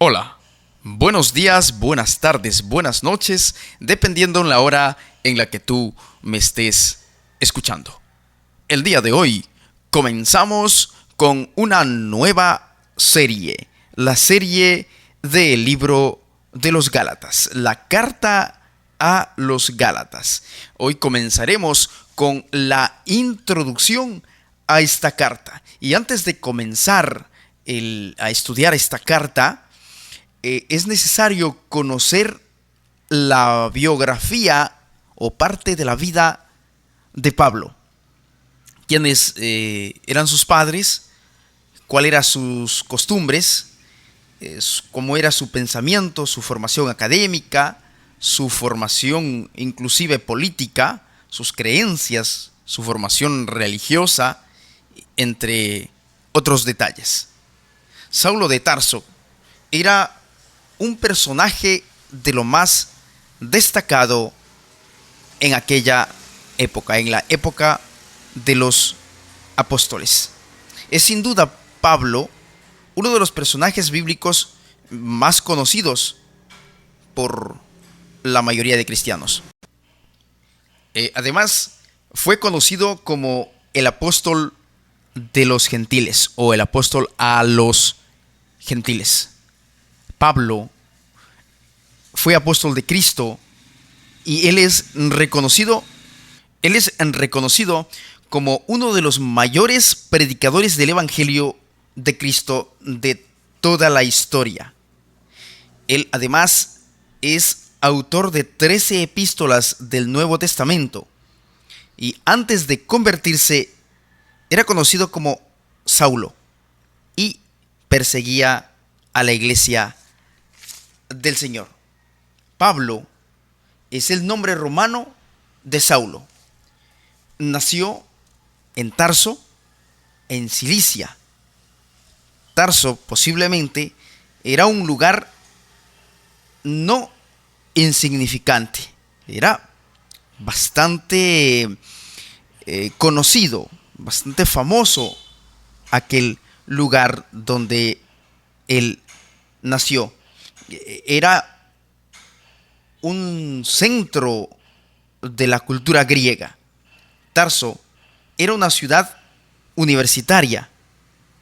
Hola, buenos días, buenas tardes, buenas noches, dependiendo en la hora en la que tú me estés escuchando. El día de hoy comenzamos con una nueva serie, la serie del libro de los Gálatas, la carta a los Gálatas. Hoy comenzaremos con la introducción a esta carta. Y antes de comenzar a estudiar esta carta, es necesario conocer la biografía o parte de la vida de Pablo. Quiénes eran sus padres, cuáles eran sus costumbres, cómo era su pensamiento, su formación académica, su formación inclusive política, sus creencias, su formación religiosa, entre otros detalles. Saulo de Tarso era un personaje de lo más destacado en aquella época, en la época de los apóstoles. Es sin duda Pablo uno de los personajes bíblicos más conocidos por la mayoría de cristianos. Además, fue conocido como el apóstol de los gentiles o el apóstol a los gentiles. Pablo fue apóstol de Cristo y él es reconocido como uno de los mayores predicadores del evangelio de Cristo de toda la historia. Él además es autor de 13 epístolas del Nuevo Testamento y antes de convertirse era conocido como Saulo y perseguía a la iglesia del Señor. Pablo es el nombre romano de Saulo. Nació en Tarso, en Cilicia. Tarso posiblemente era un lugar no insignificante. Era bastante conocido, bastante famoso aquel lugar donde él nació. Era un centro de la cultura griega. Tarso era una ciudad universitaria.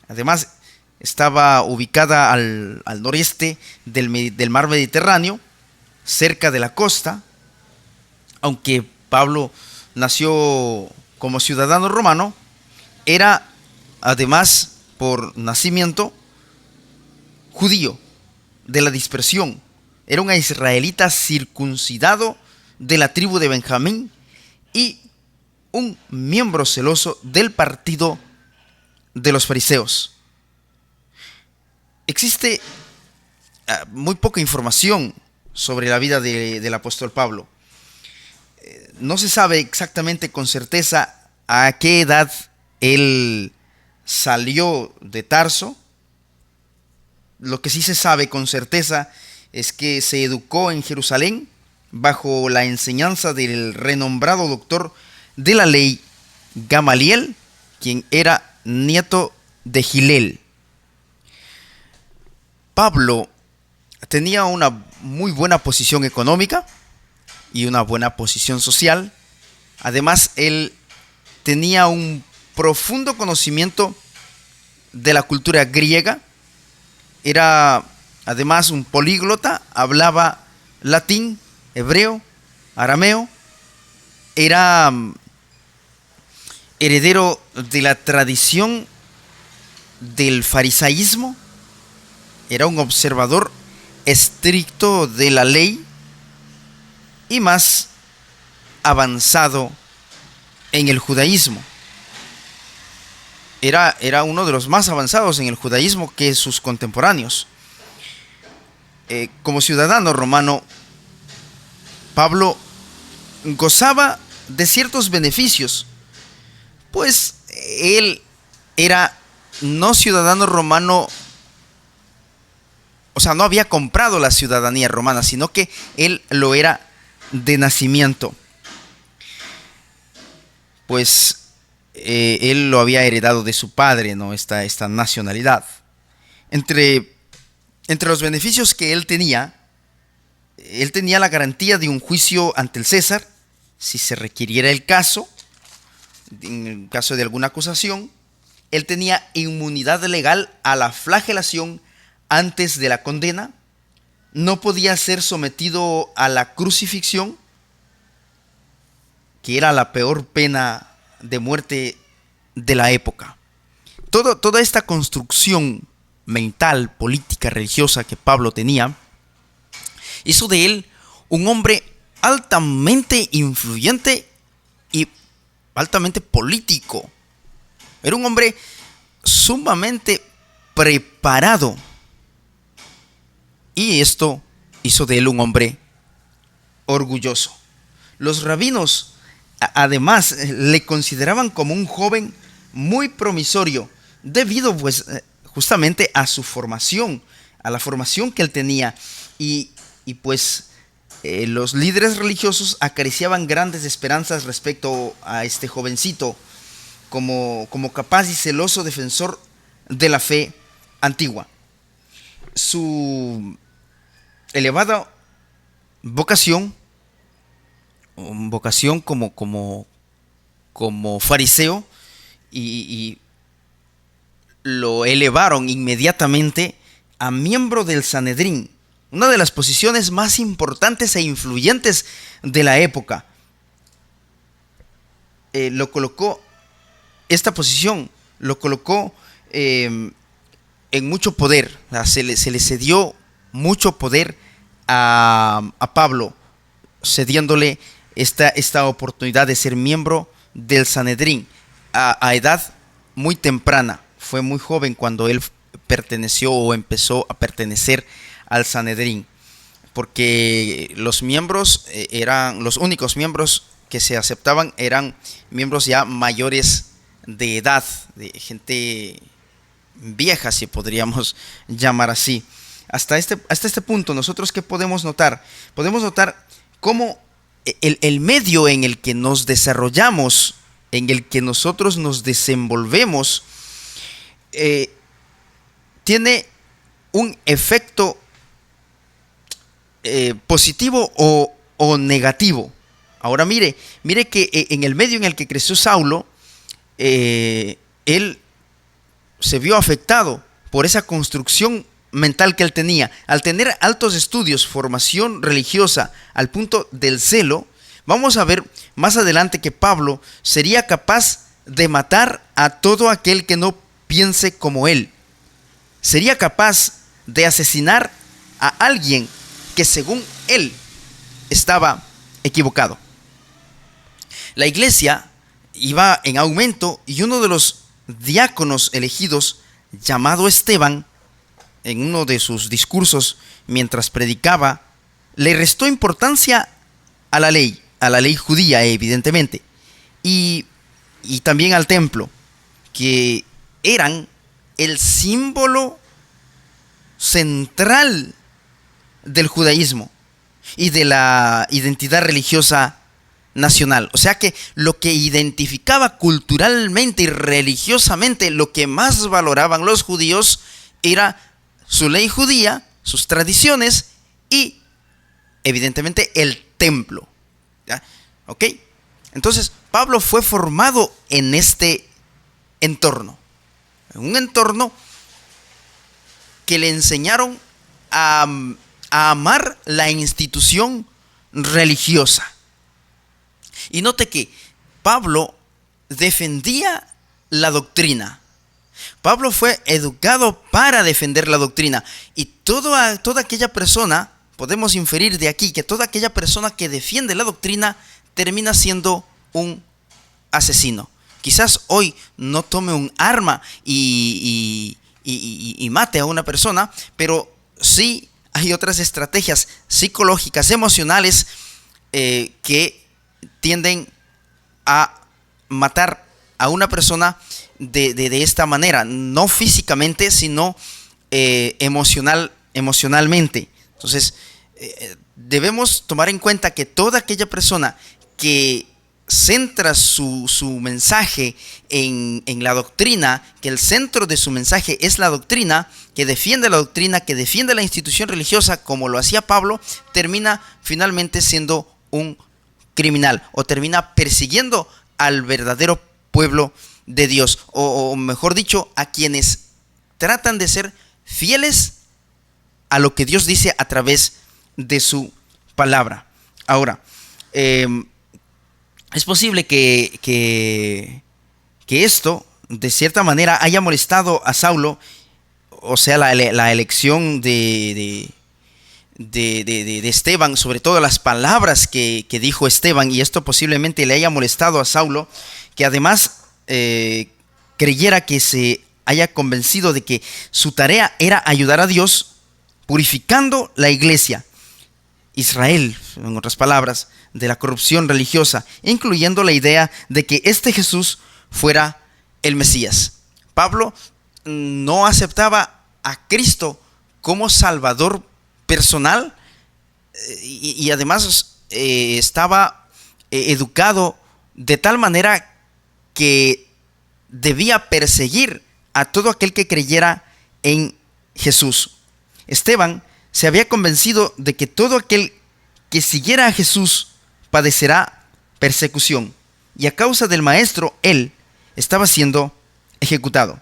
Además, estaba ubicada al noreste del mar Mediterráneo, cerca de la costa. Aunque Pablo nació como ciudadano romano, era además por nacimiento judío de la dispersión. Era un israelita circuncidado de la tribu de Benjamín y un miembro celoso del partido de los fariseos. Existe muy poca información sobre la vida del apóstol Pablo. No se sabe exactamente con certeza a qué edad él salió de Tarso. Lo que sí se sabe con certeza es que se educó en Jerusalén bajo la enseñanza del renombrado doctor de la ley Gamaliel, quien era nieto de Gilel. Pablo tenía una muy buena posición económica y una buena posición social. Además, él tenía un profundo conocimiento de la cultura griega. Era además un políglota, hablaba latín, hebreo, arameo. Era heredero de la tradición del farisaísmo. Era un observador estricto de la ley y más avanzado en el judaísmo. Era uno de los más avanzados en el judaísmo que sus contemporáneos. Como ciudadano romano, Pablo gozaba de ciertos beneficios, pues él era no ciudadano romano, o sea, no había comprado la ciudadanía romana, sino que él lo era de nacimiento. Pues él lo había heredado de su padre, ¿no? Esta nacionalidad. Entre Entre los beneficios que él tenía la garantía de un juicio ante el César, si se requiriera el caso, en el caso de alguna acusación. Él tenía inmunidad legal a la flagelación antes de la condena. No podía ser sometido a la crucifixión, que era la peor pena de muerte de la época. Toda esta construcción mental, política, religiosa que Pablo tenía, hizo de él un hombre altamente influyente y altamente político. Era un hombre sumamente preparado. Y esto hizo de él un hombre orgulloso. Los rabinos, además, le consideraban como un joven muy promisorio, debido pues justamente a su formación, a la formación que él tenía. Y pues los líderes religiosos acariciaban grandes esperanzas respecto a este jovencito, como capaz y celoso defensor de la fe antigua. Su elevada vocación como fariseo, y lo elevaron inmediatamente a miembro del Sanedrín, una de las posiciones más importantes e influyentes de la época. Esta posición lo colocó en mucho poder. Se le cedió mucho poder a Pablo, cediéndole esta oportunidad de ser miembro del Sanedrín a edad muy temprana. Fue muy joven cuando él perteneció o empezó a pertenecer al Sanedrín, porque los únicos miembros que se aceptaban eran miembros ya mayores de edad, de gente vieja, si podríamos llamar así. Hasta este punto, nosotros ¿qué podemos notar? Podemos notar cómo el medio en el que nos desarrollamos, en el que nosotros nos desenvolvemos, tiene un efecto positivo o negativo. Ahora mire que en el medio en el que creció Saulo, él se vio afectado por esa construcción mental que él tenía. Al tener altos estudios, formación religiosa al punto del celo, vamos a ver más adelante que Pablo sería capaz de matar a todo aquel que no piense como él. Sería capaz de asesinar a alguien que según él estaba equivocado. La iglesia iba en aumento y uno de los diáconos elegidos, llamado Esteban, en uno de sus discursos mientras predicaba, le restó importancia a la ley judía, evidentemente, y también al templo, que eran el símbolo central del judaísmo y de la identidad religiosa nacional. O sea que lo que identificaba culturalmente y religiosamente, lo que más valoraban los judíos era su ley judía, sus tradiciones y evidentemente el templo. ¿Ya? ¿Ok? Entonces Pablo fue formado en este entorno, en un entorno que le enseñaron a amar la institución religiosa. Y note que Pablo defendía la doctrina. Pablo fue educado para defender la doctrina. Y toda aquella persona, podemos inferir de aquí que toda aquella persona que defiende la doctrina termina siendo un asesino. Quizás hoy no tome un arma y mate a una persona, pero sí hay otras estrategias psicológicas, emocionales, que tienden a matar a una persona de esta manera, no físicamente, sino emocionalmente. Entonces, debemos tomar en cuenta que toda aquella persona que centra su mensaje en la doctrina, que el centro de su mensaje es la doctrina, que defiende la institución religiosa, como lo hacía Pablo, termina finalmente siendo un criminal, o termina persiguiendo al verdadero pueblo de Dios, o mejor dicho, a quienes tratan de ser fieles a lo que Dios dice a través de su palabra. Ahora, es posible que esto, de cierta manera, haya molestado a Saulo, o sea, la elección de Esteban, sobre todo las palabras que dijo Esteban, y esto posiblemente le haya molestado a Saulo, que además creyera, que se haya convencido de que su tarea era ayudar a Dios purificando la iglesia, Israel, en otras palabras, de la corrupción religiosa, incluyendo la idea de que este Jesús fuera el Mesías. Pablo no aceptaba a Cristo como Salvador personal, y además estaba educado de tal manera que debía perseguir a todo aquel que creyera en Jesús. Esteban se había convencido de que todo aquel que siguiera a Jesús padecerá persecución, y a causa del maestro él estaba siendo ejecutado.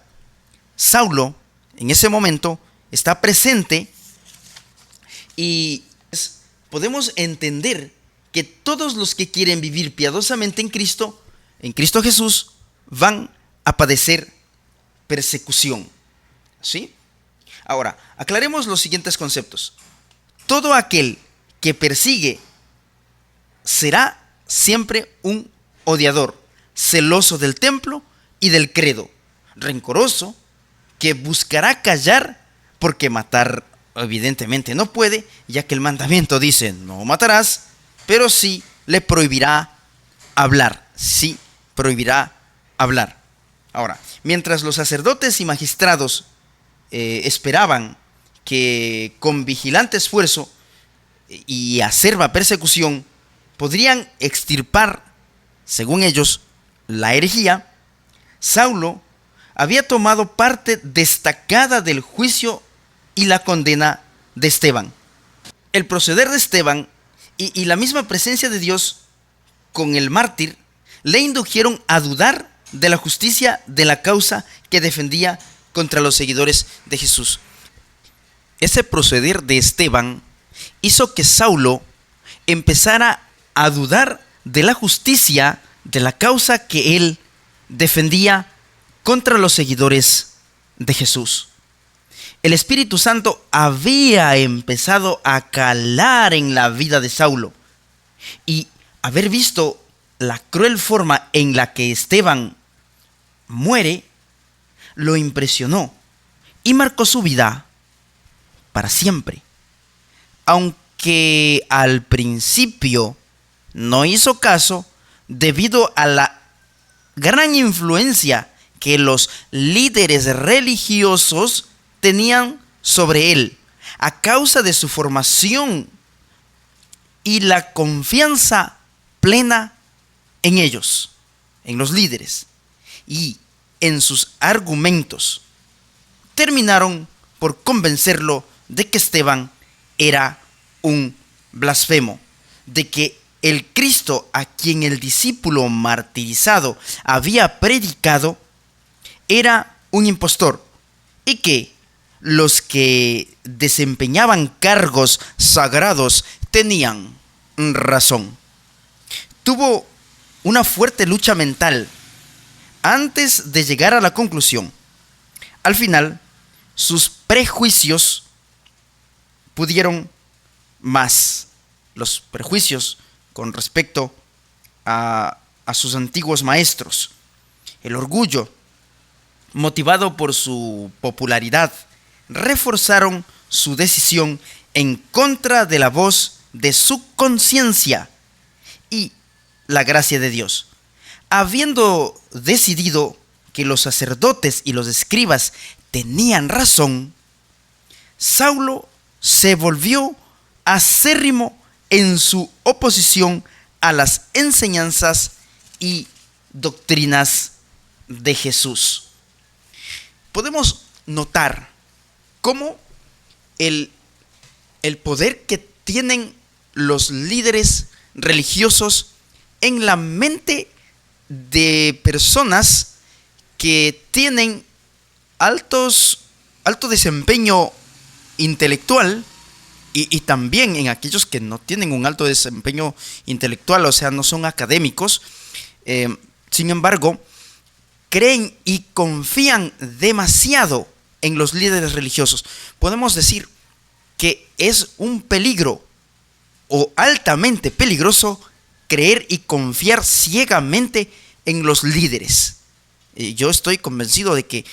Saulo en ese momento está presente, y podemos entender que todos los que quieren vivir piadosamente en Cristo Jesús, van a padecer persecución. ¿Sí? Ahora, aclaremos los siguientes conceptos. Todo aquel que persigue será siempre un odiador, celoso del templo y del credo, rencoroso, que buscará callar, porque matar evidentemente no puede, ya que el mandamiento dice no matarás, pero sí le prohibirá hablar, sí prohibirá hablar. Ahora, mientras los sacerdotes y magistrados esperaban que con vigilante esfuerzo y acerba persecución podrían extirpar, según ellos, la herejía, Saulo había tomado parte destacada del juicio y la condena de Esteban. El proceder de Esteban y la misma presencia de Dios con el mártir le indujeron a dudar de la justicia de la causa que defendía contra los seguidores de Jesús. Ese proceder de Esteban hizo que Saulo empezara a dudar de la justicia de la causa que él defendía contra los seguidores de Jesús. El Espíritu Santo había empezado a calar en la vida de Saulo, y haber visto la cruel forma en la que Esteban muere lo impresionó y marcó su vida para siempre. Aunque al principio no hizo caso, debido a la gran influencia que los líderes religiosos tenían sobre él, a causa de su formación y la confianza plena en ellos, en los líderes, y en sus argumentos, terminaron por convencerlo de que Esteban era un blasfemo, de que el Cristo a quien el discípulo martirizado había predicado era un impostor, y que los que desempeñaban cargos sagrados tenían razón. Tuvo una fuerte lucha mental antes de llegar a la conclusión. Al final, sus prejuicios pudieron más. Los prejuicios con respecto a sus antiguos maestros. El orgullo, motivado por su popularidad, reforzaron su decisión en contra de la voz de su conciencia y la gracia de Dios. Habiendo decidido que los sacerdotes y los escribas tenían razón, Saulo se volvió acérrimo en su oposición a las enseñanzas y doctrinas de Jesús. Podemos notar cómo el poder que tienen los líderes religiosos en la mente de personas que tienen alto desempeño intelectual y también en aquellos que no tienen un alto desempeño intelectual, o sea, no son académicos. Sin embargo, creen y confían demasiado en los líderes religiosos. Podemos decir que es un peligro o altamente peligroso creer y confiar ciegamente en los líderes. Yo estoy convencido de que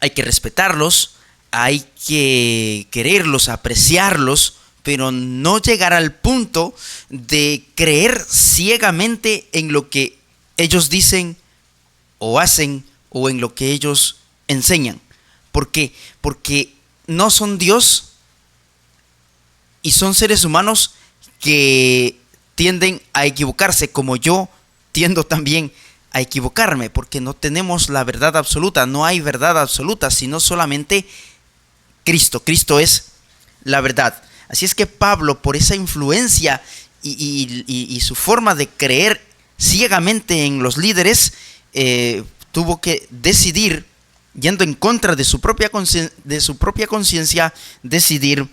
hay que respetarlos, hay que quererlos, apreciarlos, pero no llegar al punto de creer ciegamente en lo que ellos dicen o hacen o en lo que ellos enseñan. ¿Por qué? Porque no son Dios y son seres humanos que tienden a equivocarse, como yo tiendo también a equivocarme, porque no tenemos la verdad absoluta, no hay verdad absoluta, sino solamente Cristo. Cristo es la verdad. Así es que Pablo, por esa influencia y su forma de creer ciegamente en los líderes, tuvo que decidir, yendo en contra de su propia conciencia, decidir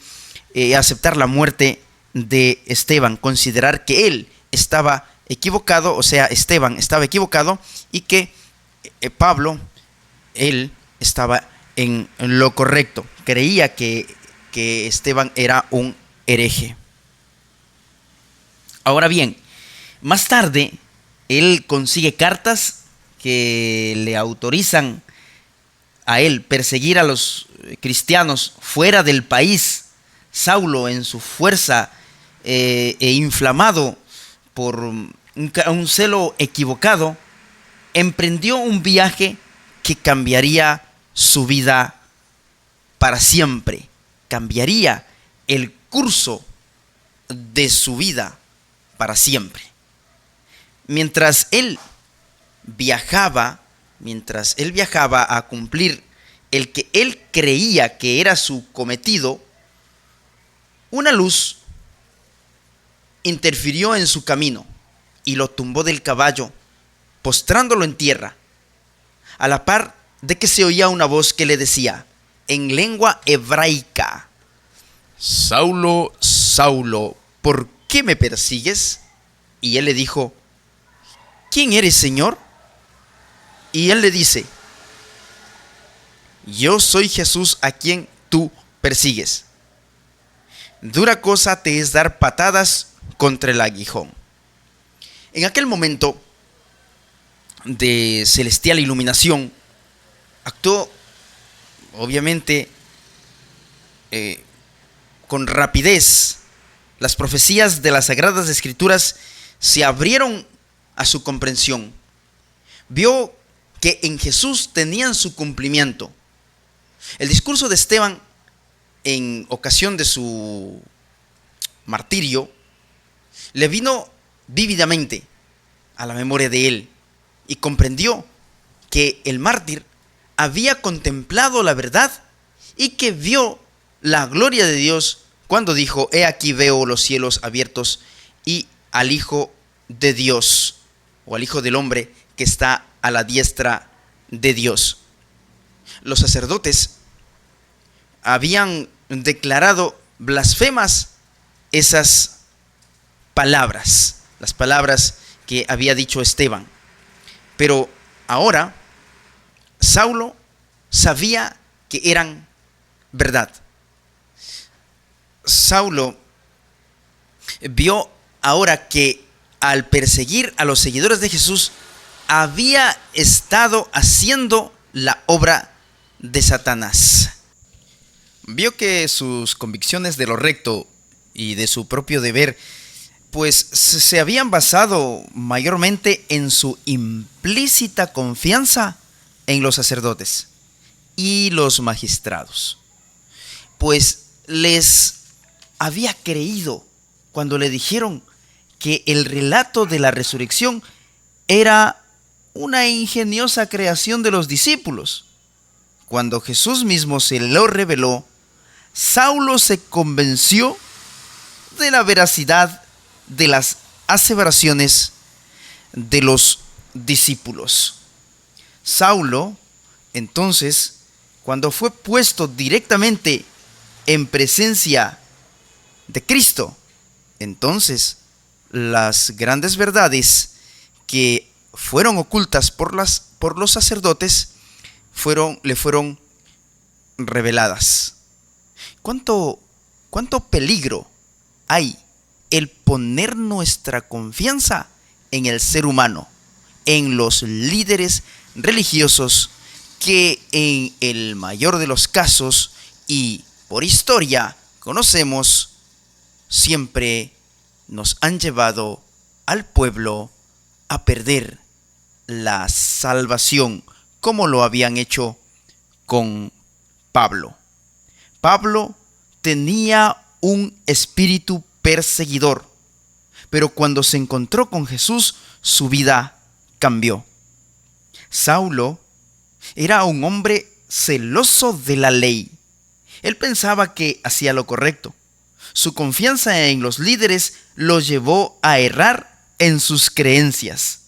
aceptar la muerte de Esteban, considerar que él estaba equivocado, o sea, Esteban estaba equivocado y que Pablo, él estaba en lo correcto. Creía que Esteban era un hereje. Ahora bien, más tarde él consigue cartas que le autorizan a él perseguir a los cristianos fuera del país. Saulo, en su fuerza e inflamado por un celo equivocado, emprendió un viaje que cambiaría su vida para siempre. Cambiaría el curso de su vida para siempre. Mientras él viajaba a cumplir el que él creía que era su cometido, una luz interfirió en su camino y lo tumbó del caballo, postrándolo en tierra, a la par de que se oía una voz que le decía, en lengua hebraica: Saulo, Saulo, ¿por qué me persigues? Y él le dijo, ¿quién eres, Señor? Y él le dice, yo soy Jesús a quien tú persigues. Dura cosa te es dar patadas contra el aguijón. En aquel momento de celestial iluminación, actuó obviamente con rapidez. Las profecías de las Sagradas Escrituras se abrieron a su comprensión. Vio que en Jesús tenían su cumplimiento. El discurso de Esteban en ocasión de su martirio le vino vívidamente a la memoria de él y comprendió que el mártir había contemplado la verdad y que vio la gloria de Dios cuando dijo, he aquí veo los cielos abiertos y al Hijo de Dios o al Hijo del Hombre que está a la diestra de Dios. Los sacerdotes habían declarado blasfemas esas palabras, las palabras que había dicho Esteban. Pero ahora Saulo sabía que eran verdad. Saulo vio ahora que al perseguir a los seguidores de Jesús había estado haciendo la obra de Satanás. Vio que sus convicciones de lo recto y de su propio deber pues se habían basado mayormente en su implícita confianza en los sacerdotes y los magistrados, pues les había creído cuando le dijeron que el relato de la resurrección era una ingeniosa creación de los discípulos. Cuando Jesús mismo se lo reveló, Saulo se convenció de la veracidad de las aseveraciones de los discípulos. Saulo, entonces, cuando fue puesto directamente en presencia de Cristo, entonces las grandes verdades que fueron ocultas por los sacerdotes le fueron reveladas. ¿Cuánto peligro hay el poner nuestra confianza en el ser humano, en los líderes religiosos que en el mayor de los casos y por historia conocemos, siempre nos han llevado al pueblo a perder la salvación, como lo habían hecho con Pablo. Pablo tenía un espíritu perseguidor, pero cuando se encontró con Jesús, su vida cambió. Saulo era un hombre celoso de la ley. Él pensaba que hacía lo correcto. Su confianza en los líderes lo llevó a errar en sus creencias.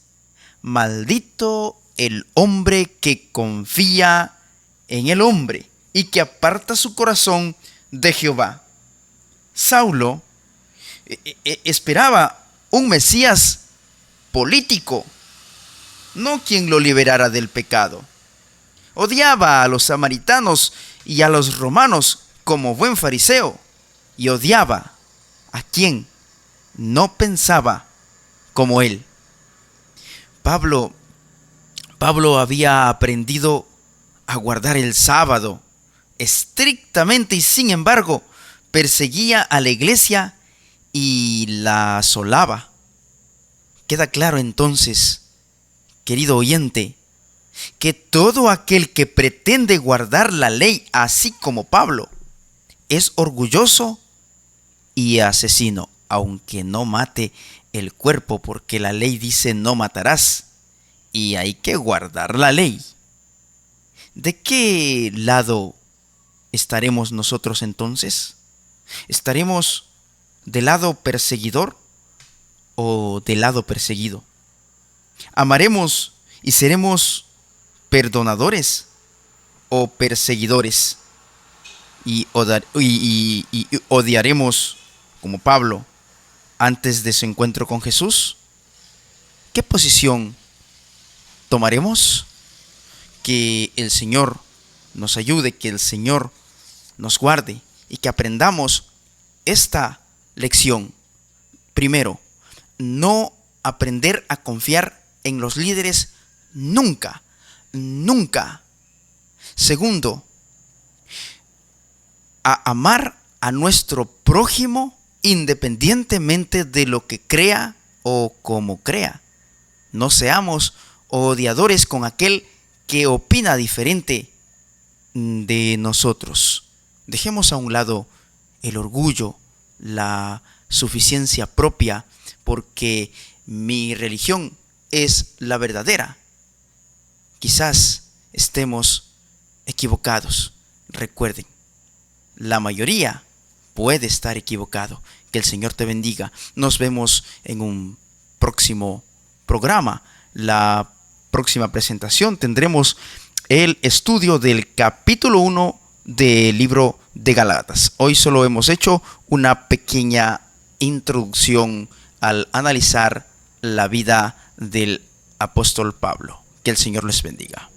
Maldito el hombre que confía en el hombre y que aparta su corazón de Jehová. Saulo esperaba un Mesías político, no quien lo liberara del pecado. Odiaba a los samaritanos y a los romanos como buen fariseo, y odiaba a quien no pensaba como él. Pablo había aprendido a guardar el sábado estrictamente y sin embargo perseguía a la iglesia y la asolaba. Queda claro entonces, querido oyente, que todo aquel que pretende guardar la ley así como Pablo es orgulloso y asesino, aunque no mate el cuerpo, porque la ley dice no matarás y hay que guardar la ley. ¿De qué lado estaremos nosotros entonces? ¿Estaremos del lado perseguidor o del lado perseguido? ¿Amaremos y seremos perdonadores o perseguidores? ¿Y odiaremos como Pablo antes de su encuentro con Jesús? ¿Qué posición tomaremos? Que el Señor nos ayude, que el Señor nos guarde y que aprendamos esta lección. Primero, no aprender a confiar en los líderes nunca, nunca. Segundo, a amar a nuestro prójimo independientemente de lo que crea o como crea. No seamos odiadores con aquel que opina diferente de nosotros. Dejemos a un lado el orgullo, la suficiencia propia, porque mi religión es la verdadera. Quizás estemos equivocados. Recuerden, la mayoría puede estar equivocado. Que el Señor te bendiga. Nos vemos en un próximo programa. La próxima presentación tendremos el estudio del capítulo 1 del libro de Gálatas. Hoy solo hemos hecho una pequeña introducción al analizar la vida del apóstol Pablo. Que el Señor les bendiga.